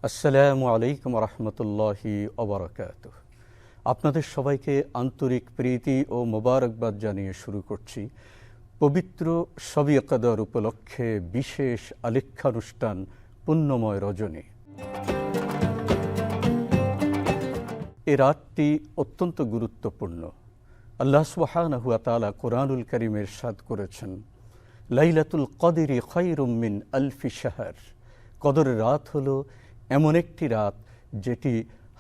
আসসালামু আলাইকুম রহমতুল্লাহি ওবরাকাতুহ। আপনাদের সবাইকে আন্তরিক প্রীতি ও মোবারকবাদ জানিয়ে শুরু করছি পবিত্র শবে কদর উপলক্ষে বিশেষ আলেখ্যানুষ্ঠান পুণ্যময় রজনী। এ রাতটি অত্যন্ত গুরুত্বপূর্ণ। আল্লাহ সুবহানাহু ওয়া তাআলা কোরআনুল কারীমে ইরশাদ করেছেন, লাইলাতুল কদরি খায়রুম মিন আলফি শাহর। কদরের রাত হলো এমন একটি রাত যেটি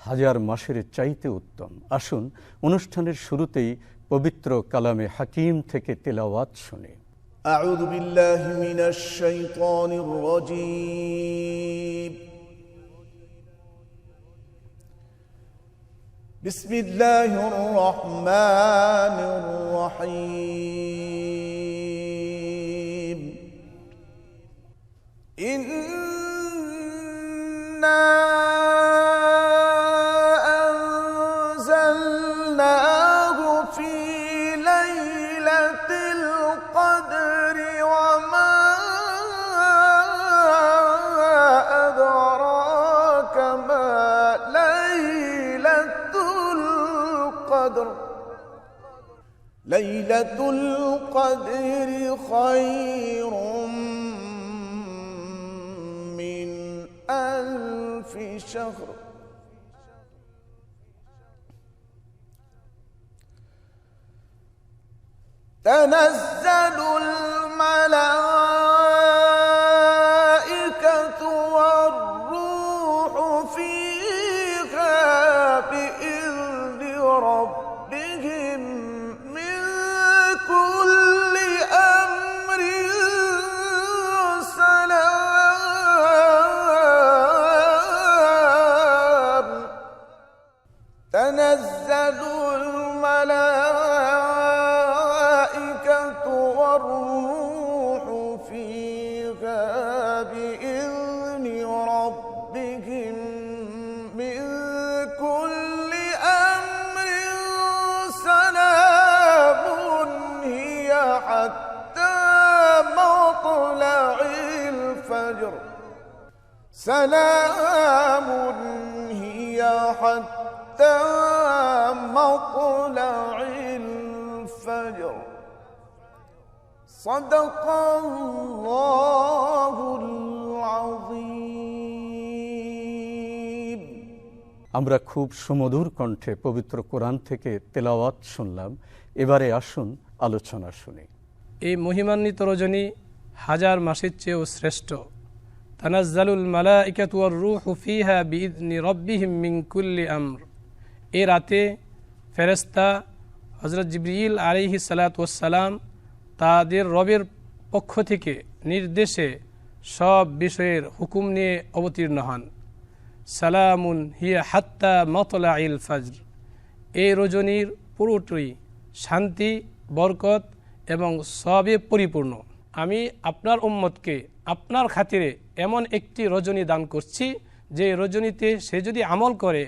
হাজার মাসের চাইতে উত্তম। আসুন অনুষ্ঠানের শুরুতেই পবিত্র কালামে হাকিম থেকে তেলাওয়াত শুনি। আউযু বিল্লাহি মিনাশ শাইতানির রাজীম। বিসমিল্লাহির রহমানির রহিম। ইন্না আনজালনাহু ফি লাইলাতিল কদরি ওয়া মা আদরাকা মা লাইলাতুল কদর। লাইলাতুল কদরি খায়রুম মিন আলফি শাহর। তানাজ্জালুল মালাইকাতু ওয়ার রূহু ফীহা বিইذনি রাব্বিহিম মিন কুল্লি আমরিন সালাম। তানাজ্জালুল মালাইকাতু ওয়ার রূহু ফীহা বিইذনি রাব্বিহিম মিন কুল্লি আমরিন সালামুন হিয়া হাত্তা মাতলাইল ফজর। সালামুন হিয়া হাত্তা মাতলাইল ফজর। সাদাকাল্লাহুল আযীম। আমরা খুব সুমধুর কণ্ঠে পবিত্র কোরআন থেকে তেলাওয়াত শুনলাম। এবারে আসুন আলোচনা শুনি। এই মহিমান্বিত রজনী হাজার মাসের চেয়েও শ্রেষ্ঠ। তানাজ্জালুল মালাইকাতু ওয়ার রূহু ফীহা বিইذনি রাব্বিহিম মিন কুল্লি আমর। এ রাতে ফেরেশতা হযরত জিবরিল আলাইহিস সালাতু ওয়াস সালাম তাদের রবের পক্ষ থেকে নির্দেশে সব বিষয়ের হুকুম নিয়ে অবতীর্ণ হন। সালামুন হিয়া হাত্তা মাতলাইল ফজর। এই রজনীর পুরোটাই শান্তি, বরকত এবং সবে পরিপূর্ণ। আমি আপনার উম্মতকে আপনার খাতিরে এমন একটি রজনী দান করছি যে রজনীতে সে যদি আমল করে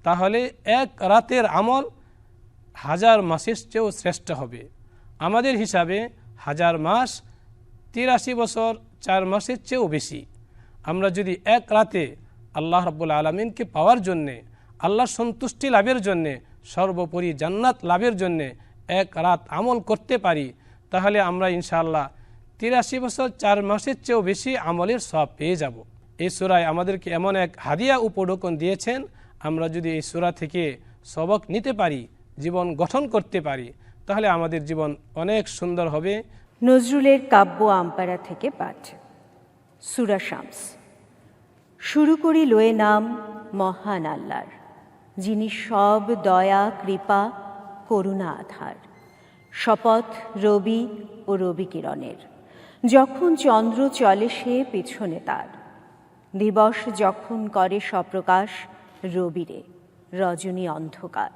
তাহলে এক রাতের আমল হাজার মাসের চেয়েও শ্রেষ্ঠ হবে। আমাদের হিসাবে হাজার মাস ৮৩ বছর ৪ মাসের চেয়েও বেশি। আমরা যদি এক রাতে আল্লাহ রাব্বুল আলামিনকে পাওয়ার জন্যে, আল্লাহর সন্তুষ্টি লাভের জন্যে, সর্বোপরি জান্নাত লাভের জন্যে এক রাত আমল করতে পারি তাহলে আমরা ইনশাআল্লাহ ৮৩ বছর ৪ মাসের চেয়েও বেশি আমলের সওয়াব পেয়ে যাব। এই সূরায় আমাদেরকে এমন এক হাদিয়া উপঢৌকন দিয়েছেন, আমরা যদি এই সূরা থেকে সবক নিতে পারি, জীবন গঠন করতে পারি তাহলে আমাদের জীবন অনেক সুন্দর হবে। নজরুলের কাব্য আমপারা থেকে পাঠ। সূরা শামস। শুরু করি লয়ে নাম মহান আল্লাহর, যিনি সব দয়া, কৃপা, করুণা আধার। শপথ রবি ও রবি কিরণের, যখন চন্দ্র চলে সে পিছনে তার। দিবস যখন করে সপ্রকাশ রবিরে, রজনী অন্ধকার।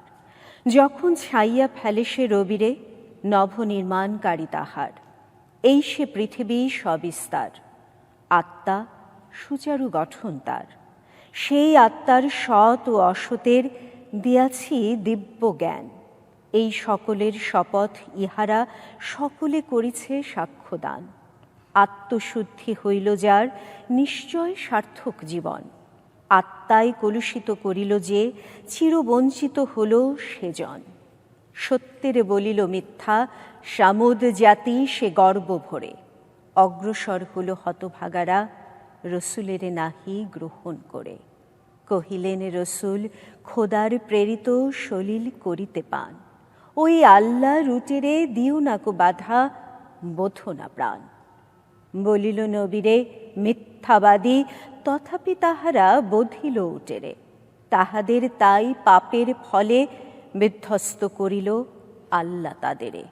যখন ছাইয়া ফেলে সে রবিরে, নবনির্মাণকারী তাহার। এই সে পৃথিবী সবিস্তার, আত্মা সুচারু গঠন তার। সেই আত্মার সৎ ও অসতের দিয়াছি দিব্য জ্ঞান। এই সকলের শপথ ইহারা সকলে করিছে সাক্ষ্যদান। আত্মশুদ্ধি হইল যার নিশ্চয় সার্থক জীবন। আত্মায় কলুষিত করিল যে, চিরবঞ্চিত হল সেজন। সত্যের বলিল মিথ্যা, সামুদ জাতি সে গর্ব ভরে। অগ্রসর হল হতভাগারা, রসুলের নাহি গ্রহণ করে। কহিলেন রসুল, খোদার প্রেরিত সলিল করিতে পান। ওই আল্লাহ রুটেরে দিও নাকো বাধা, বোধো না প্রাণ। বলিল নবীরে মিথ্যাবাদী, তথাপি তাহারা বধিল উটেরে। তাহাদের তাই পাপের ফলে বিধ্বস্ত করিল আল্লাহ তাদেরে।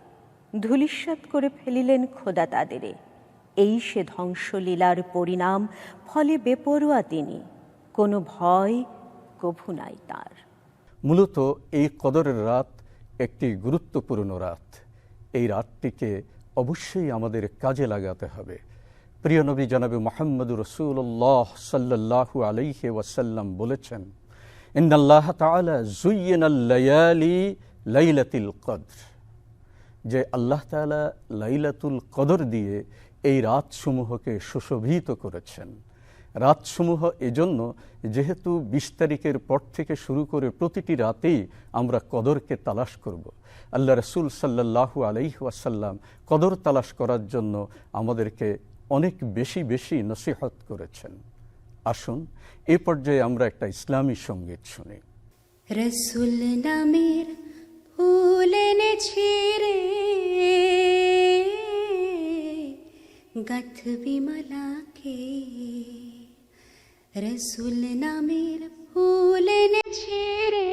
ধূলিসাৎ করে ফেলিলেন খোদা তাদেরে। এই সে ধ্বংসলীলার পরিণাম, ফলে বেপরোয়া তিনি, কোনো ভয় কভু নাই তার। মূলত এই কদরের রাত একটি গুরুত্বপূর্ণ রাত। এই রাতটিকে অবশ্যই আমাদের কাজে লাগাতে হবে। প্রিয় নবী জনাবে মুহাম্মদুর রাসূলুল্লাহ সাল্লাল্লাহু আলাইহি ওয়াসাল্লাম বলেছেন, ইন্নাল্লাহ তাআলা যুয়্যিনাল লায়ালি লাইলাতুল কদর, যে আল্লাহ তাআলা লাইলাতুল কদর দিয়ে এই রাতসমূহকে সুশোভিত করেছেন। রাতসমূহ এজন্য যেহেতু ২০ তারিখের পর থেকে শুরু করে প্রতিটি রাতেই আমরা কদরকে তালাশ করব। আল্লাহ রসুল সাল্লাল্লাহু আলাইহি ওয়াসাল্লাম কদর তালাশ করার জন্য আমাদেরকে অনেক বেশি বেশি নসিহত করেছেন। আসুন এ পর্যায়ে আমরা একটা ইসলামী সঙ্গীত শুনি। রসুল নামের ফুল এনেছি রে, গাঁথবি মালাকে। রসুল নামের ফুল এনেছি রে,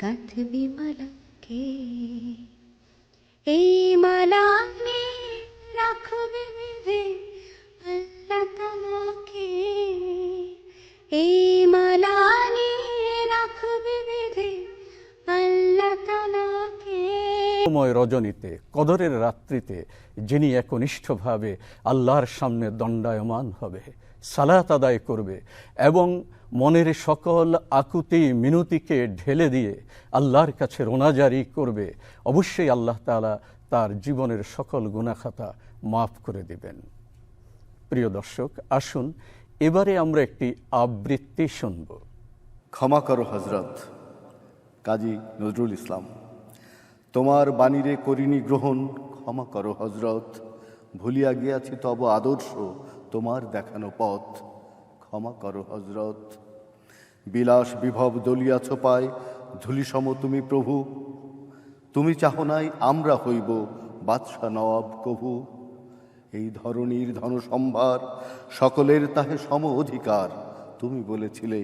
গাঁথবি মালাকে। এই মালা নিয়ে রাখবে বেঁধে আল্লাহ তাআলাকে। এই মালা নিয়ে রাখবে বেঁধে আল্লাহ তাআলাকে। সময় রজনীতে, কদরের রাত্রিতে যিনি একনিষ্ঠভাবে আল্লাহর সামনে দণ্ডায়মান হবে, সালাত আদায় করবে এবং মনের সকল আকুতি মিনতিকে ঢেলে দিয়ে আল্লাহর কাছে রোনাজারি করবে, অবশ্যই আল্লাহ তাআলা তার জীবনের সকল গুনাহ খাতা মাফ করে দিবেন। প্রিয় দর্শক, আসুন এবারে আমরা একটি আবৃত্তি শুনব। ক্ষমা করো হজরত, কাজী নজরুল ইসলাম। তোমার বাণীরে করিনি গ্রহণ, ক্ষমা করো হজরত। ভুলিয়া গিয়াছি তব আদর্শ, তোমার দেখানো পথ, ক্ষমা করো হজরত। বিলাস বিভব দলিয়াছ পায়, ধূলিসম তুমি প্রভু। তুমি চাহ নাই আমরা হইব বাদশা নওয়াব কভু। এই ধরনীর ধনসম্ভার সকলের তাহে সম অধিকার। তুমি বলেছিলে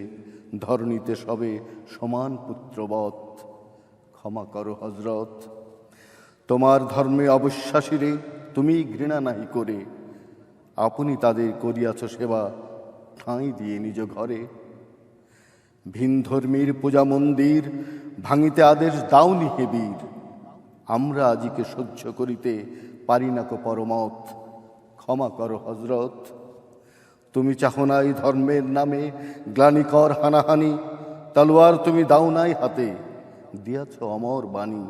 ধরণীতে সবে সমান পুত্রবৎ, ক্ষমা করো হজরত। তোমার ধর্মে অবিশ্বাসীরে তুমি ঘৃণা নাহি করে, আপনি তাদের করিয়াছ সেবা ঠাঁই দিয়ে নিজ ঘরে। ভিন ধর্মীর পূজা মন্দির ভাঙিতে আদেশ দাওনি হে বীর। আমরা আজিকে সহ্য করিতে পারি না কো পরমত, ক্ষমা করো হজরত। তুমি চাহো নাই ধর্মের নামে গ্লানিকর হানাহানি, তলোয়ার তুমি দাও নাই হাতে, দিয়াছ অমর বাণী।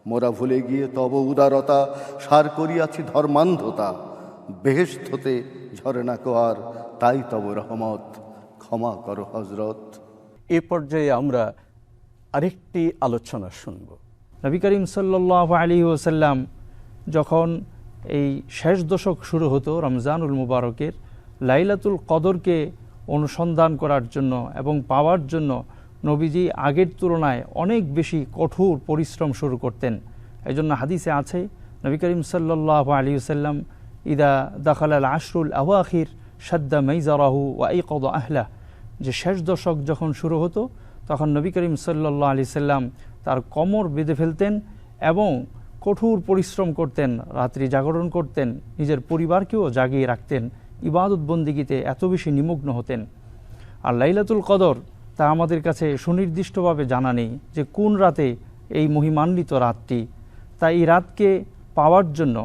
মোরা ভুলে গিয়ে তব উদারতা, সার করিয়াছি ধর্মান্ধতা। বেহেশত হতে ঝরে না কো আর, তাই তব রহমত, ক্ষমা করো হজরত। এ পর্যায়ে আমরা আরেকটি আলোচনা শুনব। নবী করিম সাল্লাল্লাহু আলাইহি ওয়াসাল্লাম যখন এই শেষ দশক শুরু হতো রমজানুল মুবারকের, লাইলাতুল কদরকে অনুসন্ধান করার জন্য এবং পাওয়ার জন্য নবীজি আগের তুলনায় অনেক বেশি কঠোর পরিশ্রম শুরু করতেন। এই জন্য হাদিসে আছে নবী করিম সাল্লাল্লাহু আলাইহি ওয়াসাল্লাম ইদা দাখালাল আশরুল আওয়াখির শাদ্দা মাইজারাহু ওয়া আইকাদা আহলা, যে শেষ দশক যখন শুরু হতো তখন নবী করিম সাল্লাল্লাহু আলাইহি ওয়াসাল্লাম তার কোমর বেঁধে ফেলতেন এবং কঠোর পরিশ্রম করতেন, রাত্রি জাগরণ করতেন, নিজের পরিবারকেও জাগিয়ে রাখতেন, ইবাদত বন্দিগিতে এত বেশি নিমগ্ন হতেন। আর লাইলাতুল কদর তা আমাদের কাছে সুনির্দিষ্টভাবে জানা নেই যে কোন রাতে এই মহিমান্বিত রাতটি। তাই এই রাতকে পাওয়ার জন্য,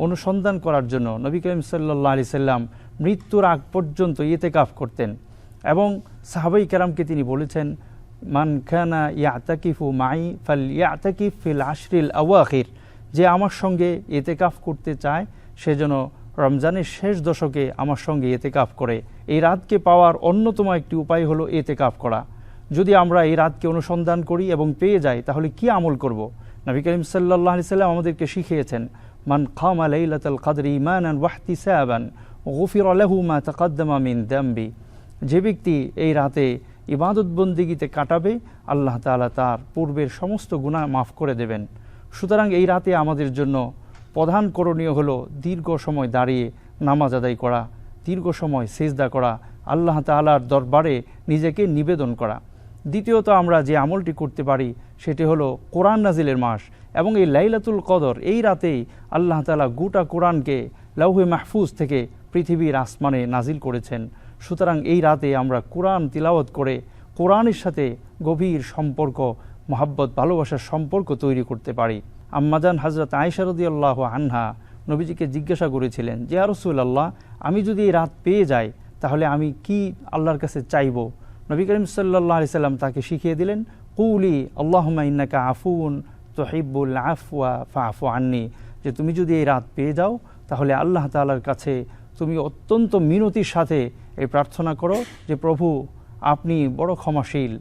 অনুসন্ধান করার জন্য নবী করিম সাল্লাল্লাহু আলাইহি সাল্লাম মৃত্যুর আগ পর্যন্ত ইতিকাফ করতেন এবং সাহাবাই কেরামকে তিনি বলেছেন, মান কানা ইয়াতাকিফু মাই ফালইয়াতাকিফ ফিল আশরিল আওয়াখির, যে আমার সঙ্গে ইতিকাফ করতে চায় সে যেন রমজানের শেষ দশকে আমার সঙ্গে এতেকাফ করে। এই রাতকে পাওয়ার অন্যতম একটি উপায় হলো এতেকাফ করা। যদি আমরা এই রাতকে অনুসন্ধান করি এবং পেয়ে যাই তাহলে কি আমল করব? নবী করিম সাল্লাল্লাহু আলাইহি সাল্লাম আমাদেরকে শিখিয়েছেন, মান কামা লাইলাতাল কদরি ঈমানান ওয়াহতিসাবান গুফিরা লাহু মা তাকদ্দামা মিন যামবি। যে ব্যক্তি এই রাতে ইবাদত বন্দেগীতে কাটাবে, আল্লাহ তাআলা তার পূর্বের সমস্ত গুনাহ মাফ করে দেবেন। সুতরাং এই রাতে আমাদের জন্য প্রধান করণীয় হলো দীর্ঘ সময় দাঁড়িয়ে নামাজ আদায় করা, দীর্ঘ সময় সিজদা করা, আল্লাহ তাআলার দরবারে নিজেকে নিবেদন করা। দ্বিতীয়ত আমরা যে আমলটি করতে পারি সেটি হলো কোরআন নাজিলের মাস, এবং এই লাইলাতুল কদর এই রাতেই আল্লাহ তাআলা গোটা কোরআনকে লাউহে মাহফুজ থেকে পৃথিবীর আসমানে নাজিল করেছেন। সুতরাং এই রাতে আমরা কোরআন তিলাওয়াত করে কোরআনের সাথে গভীর সম্পর্ক, মহাব্বত, ভালোবাসার সম্পর্ক তৈরি করতে পারি। আম্মাজান হযরত আয়েশা রাদিয়াল্লাহু আনহা নবীজিকে জিজ্ঞাসা করেছিলেন যে, ইয়া রাসূলুল্লাহ, আমি যদি এই রাত পেয়ে যাই তাহলে আমি কি আল্লাহর কাছে চাইব? নবী করিম সাল্লাল্লাহু আলাইহি সাল্লাম তাকে শিখিয়ে দিলেন, কুলি আল্লাহুম্মা ইন্নাকা আফুউন তুহিব্বুল আফওয়া ফাআফু আন্নি, যে তুমি যদি এই রাত পেয়ে যাও তাহলে আল্লাহ তাআলার কাছে তুমি অত্যন্ত মিনতির সাথে এই প্রার্থনা করো যে, প্রভু আপনি বড় ক্ষমাশীল,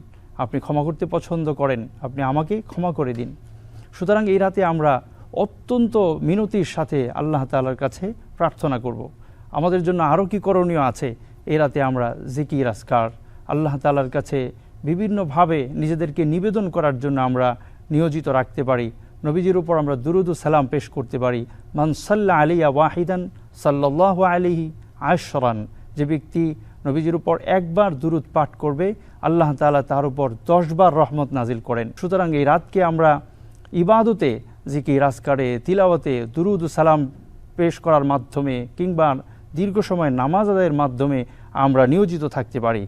আপনি ক্ষমা করতে পছন্দ করেন, আপনি আমাকে ক্ষমা করে দিন। সুতরাং এই রাতে আমরা অত্যন্ত মিনতির সাথে আল্লাহ তাআলার কাছে প্রার্থনা করব। আমাদের জন্য আরও কি করণীয় আছে? এই রাতে আমরা জিকির আজকার, আল্লাহ তাআলার কাছে বিভিন্নভাবে নিজেদেরকে নিবেদন করার জন্য আমরা নিয়োজিত রাখতে পারি। নবীজির উপর আমরা দুরুদ ও সালাম পেশ করতে পারি। মান সাল্লা আলাইয়া ওয়াহিদান সাল্লাল্লাহু আলাইহি আশরান, যে ব্যক্তি নবীজির উপর একবার দুরুদ পাঠ করবে আল্লাহ তাআলা তার উপর 10 বার রহমত নাজিল করেন। সুতরাং এই রাতকে আমরা ইবাদতে, জিকির আজকারে, তিলাওয়াতে, দুরুদ ও সালাম পেশ করার মাধ্যমে কিংবা দীর্ঘ সময় নামাজ আদায়ের মাধ্যমে আমরা নিয়োজিত থাকতে পারি।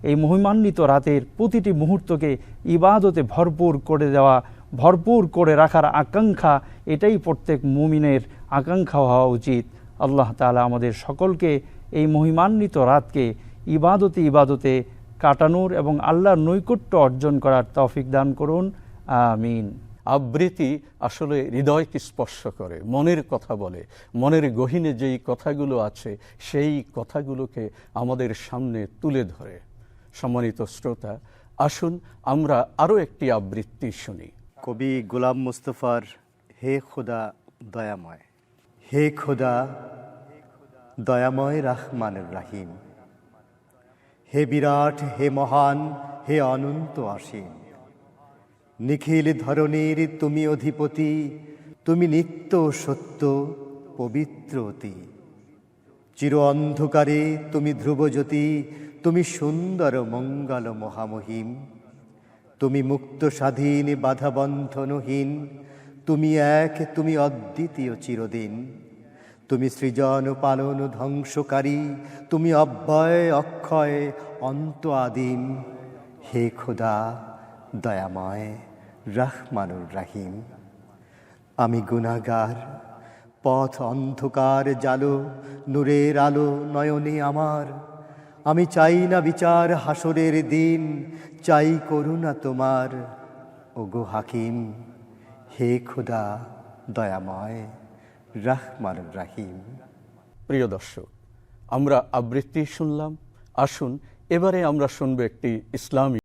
এই মহিমান্বিত রাতের প্রতিটি মুহূর্তকে ইবাদতে ভরপুর করে দেওয়া, ভরপুর করে রাখার আকাঙ্ক্ষা, এটাই প্রত্যেক মুমিনের আকাঙ্ক্ষা হওয়া উচিত। আল্লাহ তাআলা আমাদের সকলকে এই মহিমান্বিত রাতকে ইবাদতে কাটানোর এবং আল্লাহর নৈকট্য অর্জন করার তৌফিক দান করুন। আমিন। আবৃত্তি আসলে হৃদয়কে স্পর্শ করে, মনের কথা বলে, মনের গহীনে যেই কথাগুলো আছে সেই কথাগুলোকে আমাদের সামনে তুলে ধরে। সম্মানিত শ্রোতা, আসুন আমরা আরও একটি আবৃত্তি শুনি। কবি গোলাম মুস্তফার হে খোদা দয়াময়। হে খোদা দয়াময় রহমানুর রাহিম, হে বিরাট, হে মহান, হে অনন্ত অসীম, নিখিল ধরণীর তুমি অধিপতি, তুমি নিত্য সত্য পবিত্র অতি। চির অন্ধকারে তুমি ধ্রুবজ্যোতি, তুমি সুন্দর মঙ্গল মহামহিম। তুমি মুক্ত স্বাধীন বাধাবন্ধনহীন, তুমি এক, তুমি অদ্বিতীয় চিরদিন। তুমি সৃজন পালন ধ্বংসকারী, তুমি অব্যয় অক্ষয় অন্ত আদিম। হে খোদা দয়াময় রহমানুর রাহিম। আমি গুনাহগার, পথ অন্ধকার জালো, নূরের আলো নয়নে আমার। আমি চাই না বিচার হাসরের দিন, চাই করুণা তোমার ওগো হাকিম। হে খোদা দয়াময় রহমানুর রাহিম। প্রিয় দর্শক, আমরা আবৃত্তি শুনলাম। আসুন এবারে আমরা শুনব একটি ইসলামী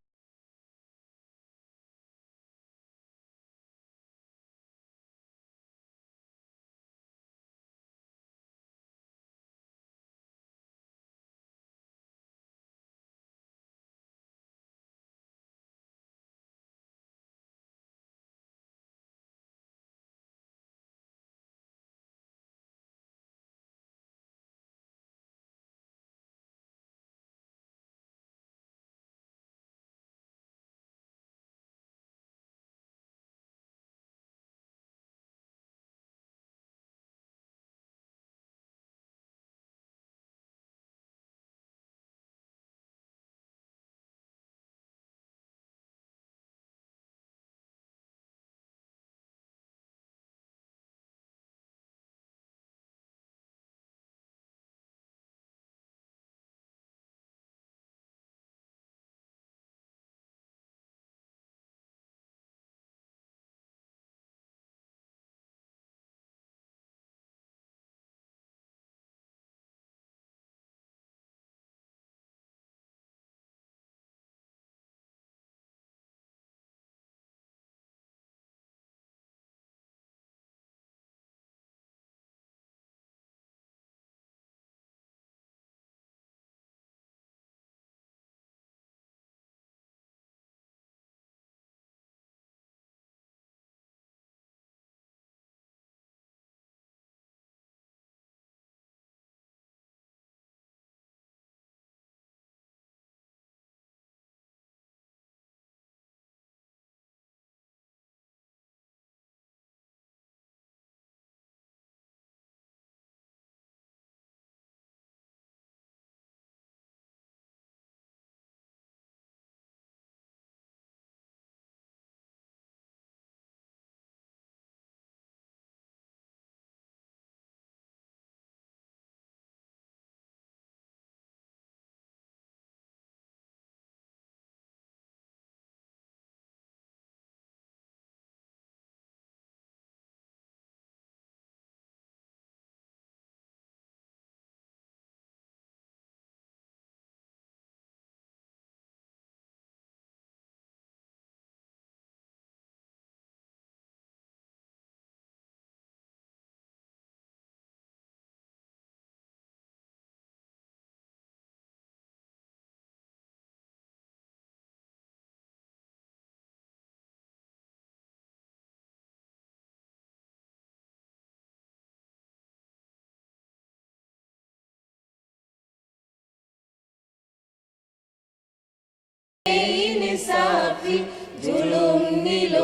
রাত্রি জুলুম নিল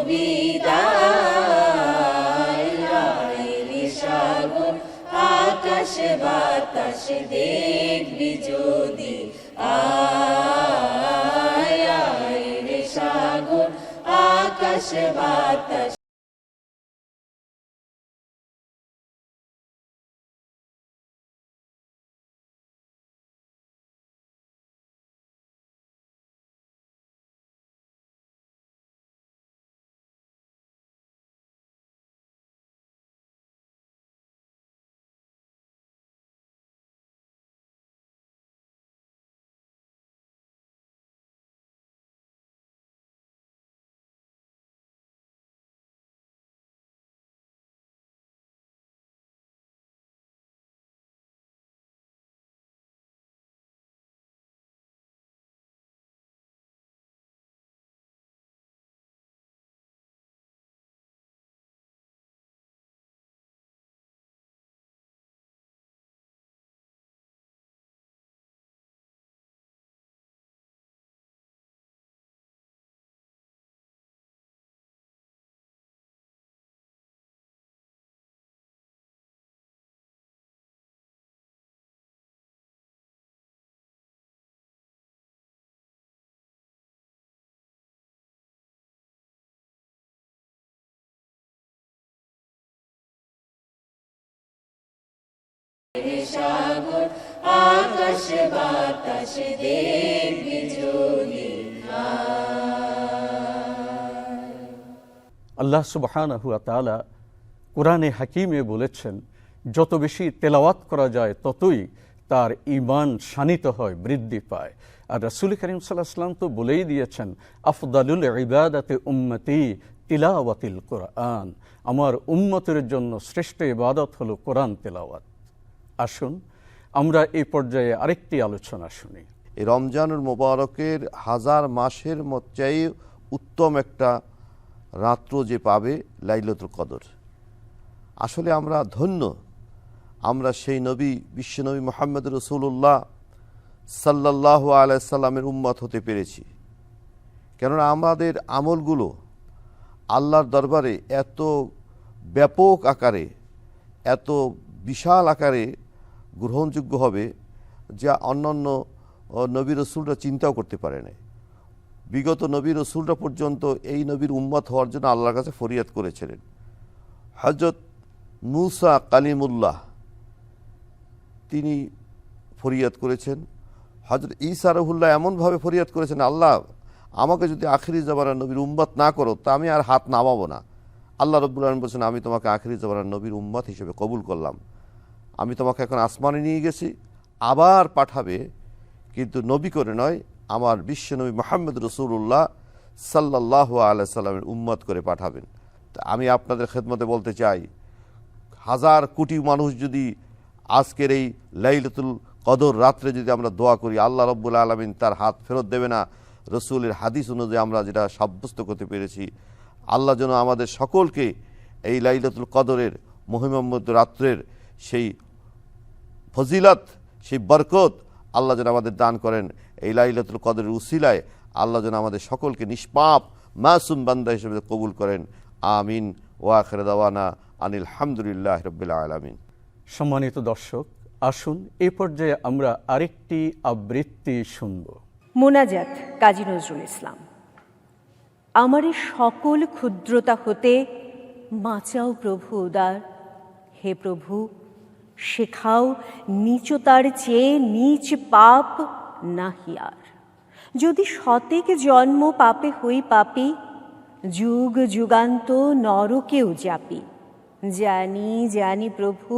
বিদায়, আয় সাগর আকাশে বাতাসে দেখবি যদি, আয় রে সাগর আকাশে বাতাস। সাগর আকাশে বাতাসে দেখবি যদি, আল্লাহ সুবহানাহু ওয়া তাআলা কোরআনে হাকিমে বলেছেন, যত বেশি তেলাওয়াত করা যায় ততই তার ঈমান শানিত হয়, বৃদ্ধি পায়। আর রাসূল করিম সাল্লাল্লাহু আলাইহি ওয়াসাল্লাম তো বলেই দিয়েছেন, আফদালুল ইবাদাতি উম্মতি তিলাওয়াতিল কোরআন, আমার উম্মতের জন্য শ্রেষ্ঠ ইবাদত হলো কোরআন তেলাওয়াত। আসুন আমরা এই পর্যায়ে আরেকটি আলোচনা শুনি। এই রমজানুল মোবারকের হাজার মাসের চেয়ে উত্তম একটা রাত্র যে পাবে লাইলাতুল কদর। আসলে আমরা ধন্য, আমরা সেই নবী, বিশ্বনবী মুহাম্মদ রাসূলুল্লাহ সাল্লাল্লাহু আলাইহি সাল্লামের উম্মত হতে পেরেছি। কেননা আমাদের আমলগুলো আল্লাহর দরবারে এত ব্যাপক আকারে, এত বিশাল আকারে গ্রহণযোগ্য হবে যা অন্যান্য নবী রসুলরা চিন্তাও করতে পারে না। বিগত নবী রসুলরা পর্যন্ত এই নবীর উম্মত হওয়ার জন্য আল্লাহর কাছে ফরিয়াদ করেছিলেন। হযরত মূসা কালিমুল্লাহ তিনি ফরিয়াদ করেছেন, হযরত ঈসা রুহুল্লাহ এমনভাবে ফরিয়াদ করেছেন, আল্লাহ আমাকে যদি আখিরি জামানার নবীর উম্মত না করো তা আমি আর হাত নামাবো না। আল্লাহ রাব্বুল আলামিন বলেছেন, আমি তোমাকে আখিরি জামানার নবীর উম্মত হিসেবে কবুল করলাম, আমি তোমাকে এখন আসমানে নিয়ে গেছি, আবার পাঠাবে, কিন্তু নবী করে নয়, আমার বিশ্বনবী মুহাম্মদ রাসূলুল্লাহ সাল্লাল্লাহু আলাইহি সাল্লামের উম্মত করে পাঠাবেন। তা আমি আপনাদের খেদমতে বলতে চাই, হাজার কোটি মানুষ যদি আজকের এই লাইলাতুল কদর রাত্রে যদি আমরা দোয়া করি, আল্লাহ রাব্বুল আলামিন তার হাত ফেরত দেবে না। রসুলের হাদিস অনুযায়ী আমরা যেটা সাব্যস্ত করতে পেরেছি, আল্লাহ যেন আমাদের সকলকে এই লাইলাতুল কদরের মহিমান্বিত রাত্রের সেই ফজিলত, সেই বরকত আল্লাহ যেন আমাদের দান করেন। এই লাইলাতুল কদরের উসিলায় আল্লাহ যেন আমাদের সকলকে নিষ্পাপ মাসুম বান্দা হিসেবে কবুল করেন। আমিন। ওয়া আখির দাওয়ানা আনিল হামদুলিল্লাহি রাব্বিল আলামিন। সম্মানিত দর্শক, আসুন এই পর্যায়ে আমরা আরেকটি আবৃত্তি শুনব। মোনাজাত, কাজী নজরুল ইসলাম। আমারে সকল ক্ষুদ্রতা হতে বাঁচাও প্রভু উদার, হে প্রভু শেখাও নীচতার চেয়ে নীচ পাপ নাহি আর। যদি শতেক জন্ম পাপে হই পাপী, যুগ যুগান্ত নরকেও যাপি। জানি জানি প্রভু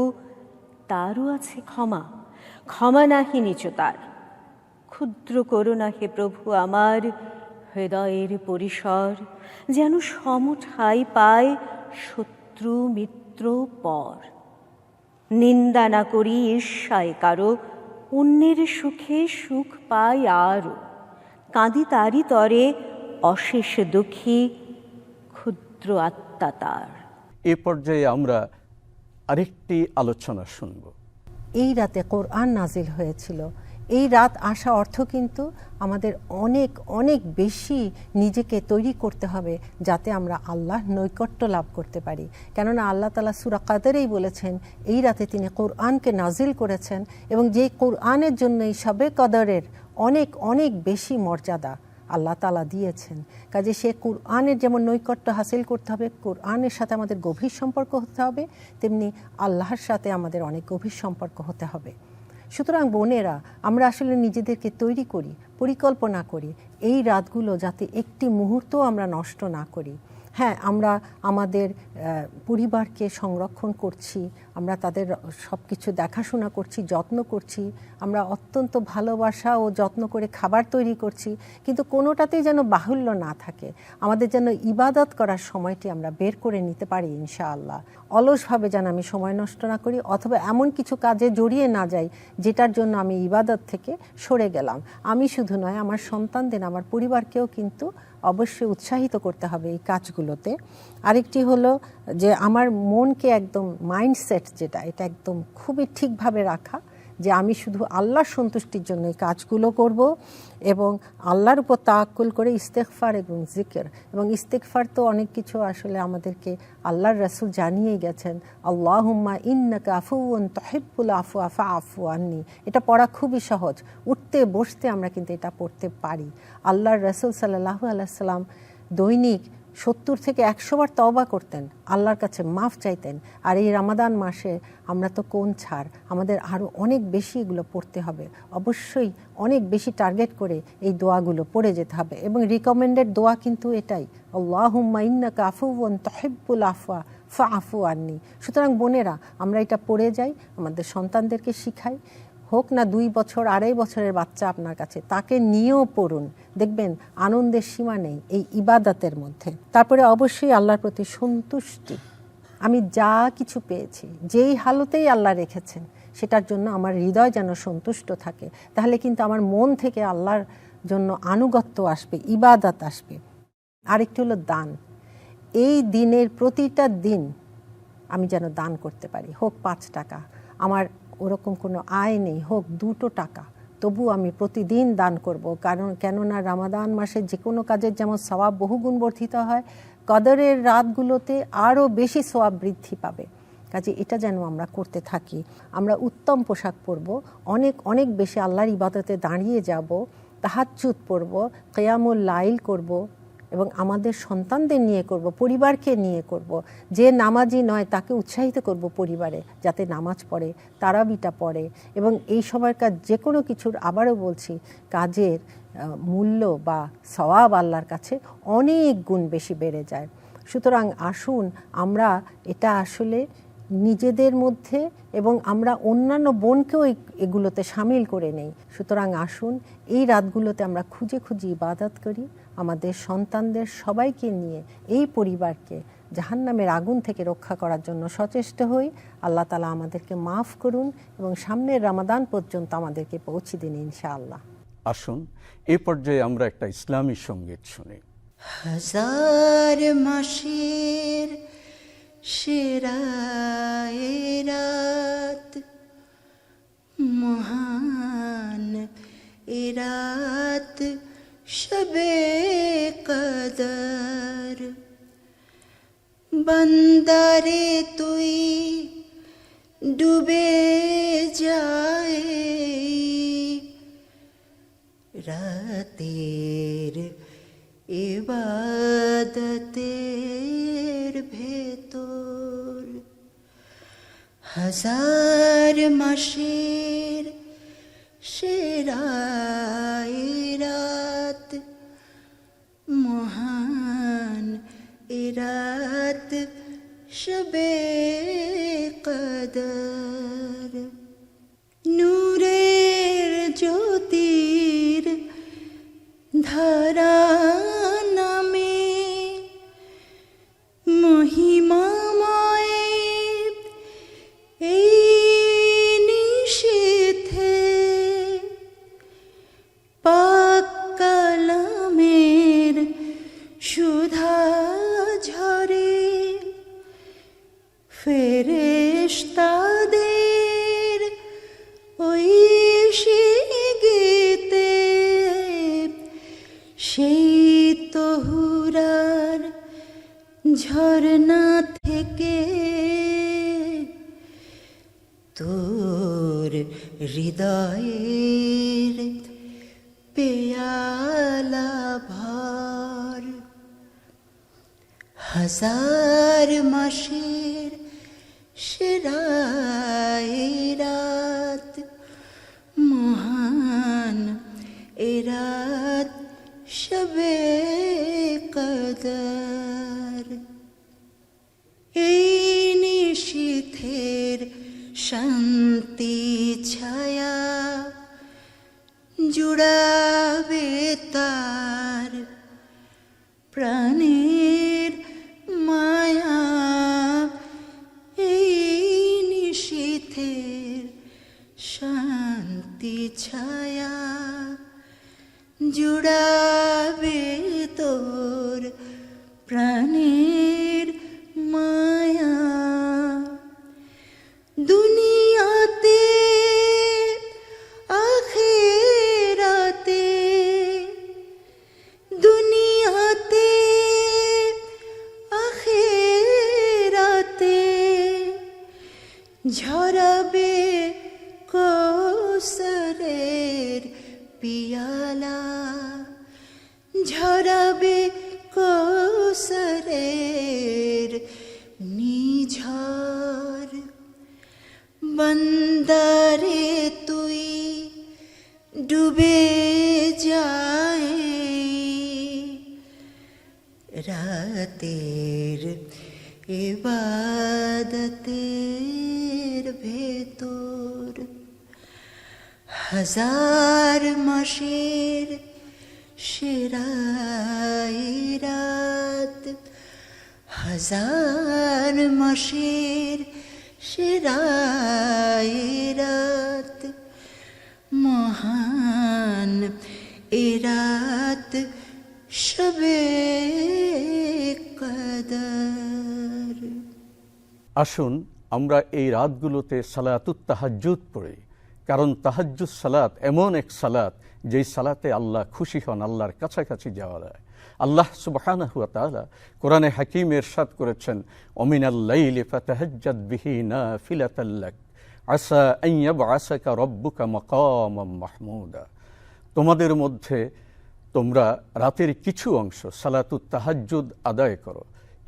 তারও আছে ক্ষমা, ক্ষমা নাহি নীচতার। ক্ষুদ্র করুণা হে প্রভু আমার হৃদয়ের পরিসর, যেন সমঠাই পায় শত্রু মিত্র পর। নিন্দা না করি ঈর্ষায় কারো, অন্যের সুখে সুখ পাই আরও। কাঁদি তারি তরে অশেষ দুঃখী, ক্ষুদ্র আত্মা তার। এ পর্যায়ে আমরা আরেকটি আলোচনা শুনব। এই রাতে কোরআন নাজিল হয়েছিল, এই রাত আসা অর্থ কিন্তু আমাদের অনেক অনেক বেশি নিজেকে তৈরি করতে হবে যাতে আমরা আল্লাহ নৈকট্য লাভ করতে পারি। কেননা আল্লাহ তাআলা সূরা কাদরেই বলেছেন এই রাতে তিনি কোরআনকে নাজিল করেছেন এবং যেই কোরআনের জন্য এই শবে কদরের অনেক অনেক বেশি মর্যাদা আল্লাহ তাআলা দিয়েছেন। কাজে সে কোরআনের যেমন নৈকট্য হাসিল করতে হবে, কোরআনের সাথে আমাদের গভীর সম্পর্ক হতে হবে, তেমনি আল্লাহর সাথে আমাদের অনেক গভীর সম্পর্ক হতে হবে। সুতরাং বোনেরা, আমরা আসলে নিজেদেরকে তৈরি করি, পরিকল্পনা করি এই রাতগুলো যাতে একটি মুহূর্তও আমরা নষ্ট না করি। হ্যাঁ, আমরা আমাদের পরিবারকে সংরক্ষণ করছি, আমরা তাদের সব কিছু দেখাশোনা করছি, যত্ন করছি, আমরা অত্যন্ত ভালোবাসা ও যত্ন করে খাবার তৈরি করছি, কিন্তু কোনোটাতেই যেন বাহুল্য না থাকে। আমাদের যেন ইবাদত করার সময়টি আমরা বের করে নিতে পারি ইনশাআল্লাহ। অলসভাবে যেন আমি সময় নষ্ট না করি অথবা এমন কিছু কাজে জড়িয়ে না যাই যেটার জন্য আমি ইবাদত থেকে সরে গেলাম। আমি শুধু নয়, আমার সন্তানদের, আমার পরিবারকেও কিন্তু অবশ্যই উৎসাহিত করতে হবে এই কাজগুলোতে। আরেকটি হলো যে আমার মনকে একদম মাইন্ডসেট যেটা, এটা একদম খুবই ঠিকভাবে রাখা যে আমি শুধু আল্লাহর সন্তুষ্টির জন্য এই কাজগুলো করব এবং আল্লাহর উপর তাওয়াক্কুল করে ইস্তেগফার এবং জিকির। এবং ইস্তেগফার তো অনেক কিছু আসলে আমাদেরকে আল্লাহর রাসূল জানিয়েই গেছেন, আল্লাহুম্মা ইন্নাকা আফুউন তুহিব্বুল আফওয়া ফাআফু আন্নি। এটা পড়া খুবই সহজ, উঠতে বসতে আমরা কিন্তু এটা পড়তে পারি। আল্লাহর রাসূল সাল্লাল্লাহু আলাইহি সাল্লাম দৈনিক 70 থেকে 100 বার তওবা করতেন, আল্লাহর কাছে মাফ চাইতেন। আর এই রমাদান মাসে আমরা তো কোন ছাড়, আমাদের আরও অনেক বেশি এগুলো পড়তে হবে। অবশ্যই অনেক বেশি টার্গেট করে এই দোয়াগুলো পড়ে যেতে হবে এবং রিকমেন্ডেড দোয়া কিন্তু এটাই, আল্লাহুম্মা ইন্নাকা আফুউন তুহিব্বুল আফওয়া ফাআফু আন্নি। সুতরাং বোনেরা, আমরা এটা পড়ে যাই, আমাদের সন্তানদেরকে শিখাই, হোক না 2 বছর 2.5 বছরের বাচ্চা আপনার কাছে, তাকে নিয়েও পড়ুন, দেখবেন আনন্দের সীমা নেই এই ইবাদতের মধ্যে। তারপরে অবশ্যই আল্লাহর প্রতি সন্তুষ্টি, আমি যা কিছু পেয়েছি, যেই হালতেই আল্লাহ রেখেছেন সেটার জন্য আমার হৃদয় যেন সন্তুষ্ট থাকে, তাহলে কিন্তু আমার মন থেকে আল্লাহর জন্য আনুগত্য আসবে, ইবাদত আসবে। আরেকটি হলো দান। এই দিনের প্রতিটা দিন আমি যেন দান করতে পারি, হোক 5 টাকা, আমার ওরকম কোনো আয় নেই, হোক 2 টাকা, তবু আমি প্রতিদিন দান করব। কেননা রমাদান মাসে যে কোনো কাজের যেমন সওয়াব বহুগুণ বর্ধিত হয়, কদরের রাতগুলোতে আরও বেশি সওয়াব বৃদ্ধি পাবে। কাজে এটা যেন আমরা করতে থাকি। আমরা উত্তম পোশাক পরব, অনেক অনেক বেশি আল্লাহর ইবাদতে দাঁড়িয়ে যাব, তাহাজ্জুদ পড়ব, কিয়ামুল লাইল করব এবং আমাদের সন্তানদের নিয়ে করব, পরিবারকে নিয়ে করব। যে নামাজি নয় তাকে উৎসাহিত করব পরিবারে যাতে নামাজ পড়ে, তারাবিটা পড়ে। এবং এই সময়কার যে কোনো কিছুর, আবারও বলছি, কাজের মূল্য বা সওয়াব আল্লাহর কাছে অনেক গুণ বেশি বেড়ে যায়। সুতরাং আসুন আমরা এটা আসলে নিজেদের মধ্যে এবং আমরা অন্যান্য বোনকেও এগুলোতে সামিল করে নেই। সুতরাং আসুন এই রাতগুলোতে আমরা খুঁজে খুঁজে ইবাদত করি, আমাদের সন্তানদের সবাইকে নিয়ে এই পরিবারকে জাহান্নামের আগুন থেকে রক্ষা করার জন্য সচেষ্ট হই। আল্লাহ তাআলা আমাদেরকে মাফ করুন এবং সামনের রমাদান পর্যন্ত আমাদেরকে পৌঁছে দিন ইনশাআল্লাহ। আসুন এ পর্যায়ে আমরা একটা ইসলামী সঙ্গীত শুনি। হাজার মাসের সেরা রাত, মহান রাত শবে কদর, বন্দারে তুই ডুবে যায় রাতের ইবাদতের ভেতর। হাজার মাসের সেরা রাত, মহান রাত শবে কদর, নূরের জ্যোতির ধারা নামে মহিমাময় এই নিশীথে, পাক কালামের সুধা ঝরে, ফেরেশতাদের ঐশিক ঝরনা থেকে তোর হৃদয়ের পেয়ালা ভর, হাজার মাসের সেরাই রাত, মহান এ রাত শবে কদর। এই নিশীথের শান্তি ছায়া জুড়াবে তার প্রাণের মায়া। এই নিশীথের শান্তি ছায়া জুড়াবে তোর প্রাণের মায়া। দুনিয়াতে আখিরাতে, দুনিয়াতে আখিরাতে ঝরাবে কৌসরের পিয়ালা, ঝরাবে কৌসরের নিঝর। বন্দারে তুই ডুবে যায় রাতের ইবাদতের ভেতর, হাজার মাসের সেরাই রাত, হাজার মাসের সেরাই রাত, মহান এ রাত শবে কদর। আসুন আমরা এই রাতগুলোতে সালাতুত তাহাজ্জুদ পড়ি, কারণ তাহাজ্জুদ সালাত এমন এক সালাত যেই সালাতে আল্লাহ খুশি হন, আল্লাহর কাছাকাছি যাওয়া যায়। আল্লাহ সুবহানাহু ওয়া তাআলা কোরআনে হাকিমে ইরশাদ করেছেন, ওমিনাল লাইলি ফাতাহাজ্জাদ বিহি নাফিলাতাল লাক আসা আন ইয়াবআসাকা রাব্বুকা মাকামান মাহমুদা। তোমাদের মধ্যে তোমরা রাতের কিছু অংশ সালাতুত তাহাজ্জুদ আদায় করো।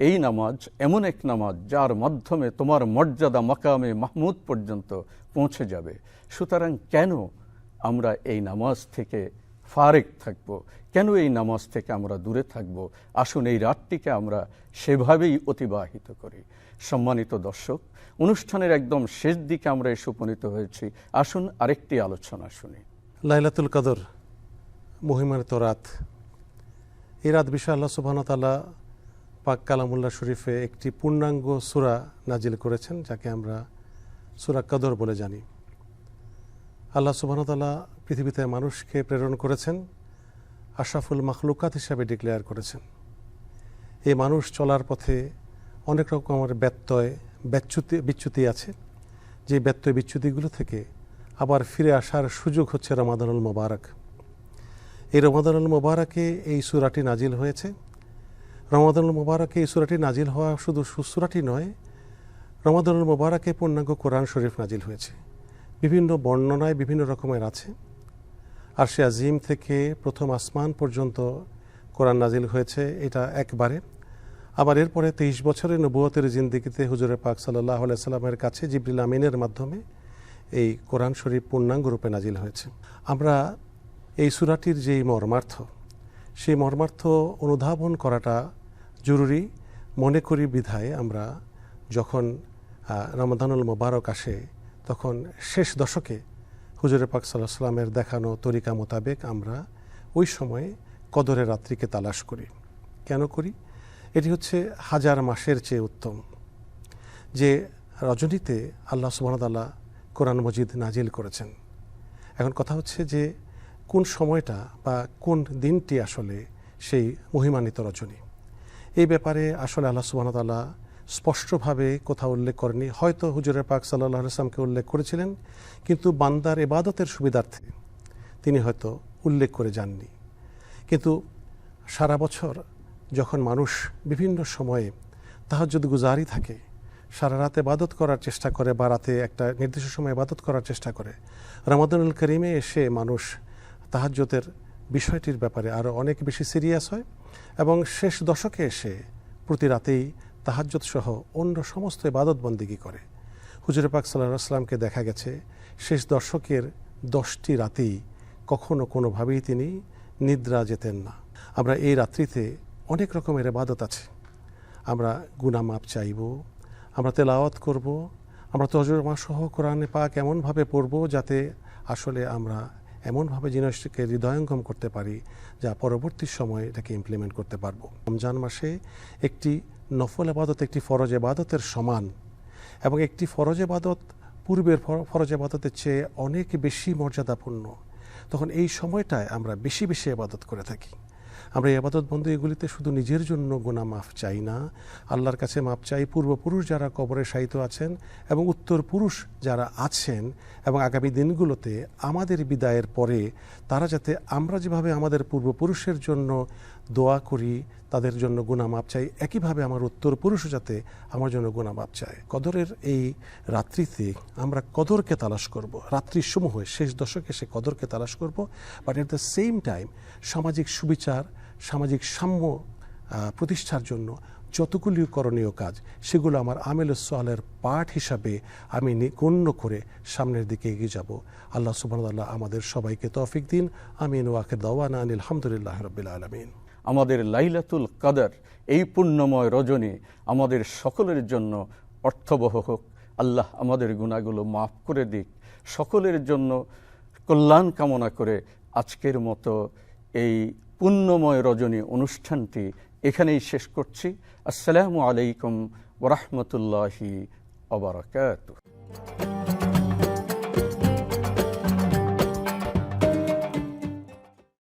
এই নামাজ এমন এক নামাজ যার মাধ্যমে তোমার মর্যাদা মাকামে মাহমুদ পর্যন্ত পৌঁছে যাবে। সুতরাং কেন আমরা এই নামাজ থেকে ফারেক থাকব, কেন এই নামাজ থেকে আমরা দূরে থাকব? আসুন এই রাতটিকে আমরা সেভাবেই অতিবাহিত করি। সম্মানিত দর্শক, অনুষ্ঠানের একদম শেষ দিকে আমরা এসে উপনীত হয়েছি। আসুন আরেকটি আলোচনা শুনি। লাইলাতুল কদর, মহিমান্বিত রাত। এই রাত বিষয়ে আল্লাহ সুবহানাহু ওয়া তাআলা পাক কালামুল্লাহ শরীফে একটি পূর্ণাঙ্গ সূরা নাজিল করেছেন, যাকে আমরা সূরা কদর বলে জানি। আল্লাহ সুবহানাহু ওয়া তাআলা পৃথিবীতে মানুষকে প্রেরণ করেছেন, আশরাফুল মাখলুকাত হিসাবে ডিক্লেয়ার করেছেন। এই মানুষ চলার পথে অনেক রকমের বিচ্যুতি আছে, যে ব্যত্যয় বিচ্যুতিগুলো থেকে আবার ফিরে আসার সুযোগ হচ্ছে রমাদানুল মোবারক। এই রমাদানুল মোবারকে এই সূরাটি নাজিল হয়েছে। রমাদানুল মোবারকে এই সূরাটি নাজিল হওয়া শুধু সূরাটি নয়, রমাদানুল মোবারকে পূর্ণাঙ্গ কোরআন শরীফ নাজিল হয়েছে। বিভিন্ন বর্ণনায় বিভিন্ন রকমের আছে। আরশে আজিম থেকে প্রথম আসমান পর্যন্ত কোরআন নাজিল হয়েছে, এটা একবারে। আবার এরপরে 23 বছরের নবুয়তের জিন্দেগিতে হুজুরে পাক সাল্লাল্লাহু আলাইহি সাল্লামের কাছে জিবরিল আমিনের মাধ্যমে এই কোরআন শরীফ পূর্ণাঙ্গ রূপে নাজিল হয়েছে। আমরা এই সূরাটির যেই মর্মার্থ, সেই মর্মার্থ অনুধাবন করাটা জরুরি মনে করি বিধায় আমরা যখন রমাদানুল মোবারক আসে, তখন শেষ দশকে হুজুরে পাক সাল্লাল্লাহু আলাইহি সাল্লামের দেখানো তরিকা মোতাবেক আমরা ওই সময়ে কদরের রাত্রিকে তালাশ করি। কেন করি? এটি হচ্ছে হাজার মাসের চেয়ে উত্তম। যে রজনীতে আল্লাহ সুবহানাহু ওয়া তাআলা কোরআন মজিদ নাজিল করেছেন। এখন কথা হচ্ছে যে কোন সময়টা বা কোন দিনটি আসলে সেই মহিমান্বিত রজনী, এই ব্যাপারে আসলে আল্লাহ সুবহানাহু ওয়া তাআলা স্পষ্টভাবে কোথাও উল্লেখ করেনি। হয়তো হুজুরে পাক সাল্লাল্লাহু আলাইহি ওয়াসাল্লামকে উল্লেখ করেছিলেন, কিন্তু বান্দার ইবাদতের সুবিধার্থে তিনি হয়তো উল্লেখ করে যাননি। কিন্তু সারা বছর যখন মানুষ বিভিন্ন সময়ে তাহাজ্জুদ গুজারি থাকে, সারা রাতে ইবাদত করার চেষ্টা করে বা রাতে একটা নির্দিষ্ট সময় ইবাদত করার চেষ্টা করে, রমাদানুল করিমে এসে মানুষ তাহাজ্জুদের বিষয়টির ব্যাপারে আরও অনেক বেশি সিরিয়াস হয় এবং শেষ দশকে এসে প্রতি রাতেই তাহাজ্জুদ সহ অন্য সমস্ত ইবাদত বন্দিগি করে। হুজুর পাক সাল্লাল্লাহু আলাইহি ওয়াসাল্লামকে দেখা গেছে শেষ দশকের 10টি রাতেই কখনো কোনোভাবেই তিনি নিদ্রা যেতেন না। আমরা এই রাত্রিতে অনেক রকমের ইবাদত আছে, আমরা গুনাহ মাপ চাইব, আমরা তেলাওয়াত করব, আমরা তর্জমা সহ কোরআনে পাক এমনভাবে পড়ব যাতে আসলে আমরা এমনভাবে জিনিসটাকে হৃদয়ঙ্গম করতে পারি যা পরবর্তী সময়ে এটাকে ইমপ্লিমেন্ট করতে পারবো। রমজান মাসে একটি নফল ইবাদত একটি ফরজ ইবাদতের সমান এবং একটি ফরজ ইবাদত পূর্বের ফরজ ইবাদতের চেয়ে অনেক বেশি মর্যাদাপূর্ণ। তখন এই সময়টায় আমরা বেশি বেশি ইবাদত করে থাকি। আমরা এই ইবাদত বন্দেগীগুলিতে শুধু নিজের জন্য গুনাহ মাফ চাই না, আল্লাহর কাছে মাফ চাই পূর্বপুরুষ যারা কবরে শায়িত আছেন এবং উত্তর পুরুষ যারা আছেন এবং আগামী দিনগুলোতে আমাদের বিদায়ের পরে তারা যাতে আমরা যেভাবে আমাদের পূর্বপুরুষের জন্য দোয়া করি, তাদের জন্য গুনাহ মাফ চাই, একইভাবে আমার উত্তর পুরুষও যাতে আমার জন্য গুনাহ মাফ চায়। কদরের এই রাত্রিতে আমরা কদরকে তালাশ করব, রাত্রির সমূহ শেষ দশকে সে কদরকে তালাশ করব, but at the same time সামাজিক সুবিচার, সামাজিক সাম্য প্রতিষ্ঠার জন্য যতগুলি করণীয় কাজ সেগুলো আমার আমেলুস সালের পাঠ হিসাবে আমি গণ্য করে সামনের দিকে এগিয়ে যাব। আল্লাহ সুবহানাহু ওয়া তাআলা আমাদের সবাইকে তৌফিক দিন। আমিন ওয়া আখির দাওয়ানা আনিল হামদুলিল্লাহি রাব্বিল আলামিন। আমাদের লাইলাতুল কদর এই পুণ্যময় রজনী আমাদের সকলের জন্য অর্থবহ হোক। আল্লাহ আমাদের গুনাহগুলো মাফ করে দিক। সকলের জন্য কল্যাণ কামনা করে আজকের মতো এই পুণ্যময় রজনী অনুষ্ঠানটি এখানেই শেষ করছি। আসসালামু আলাইকুম ওয়া রাহমাতুল্লাহি ওয়া বারাকাতুহু।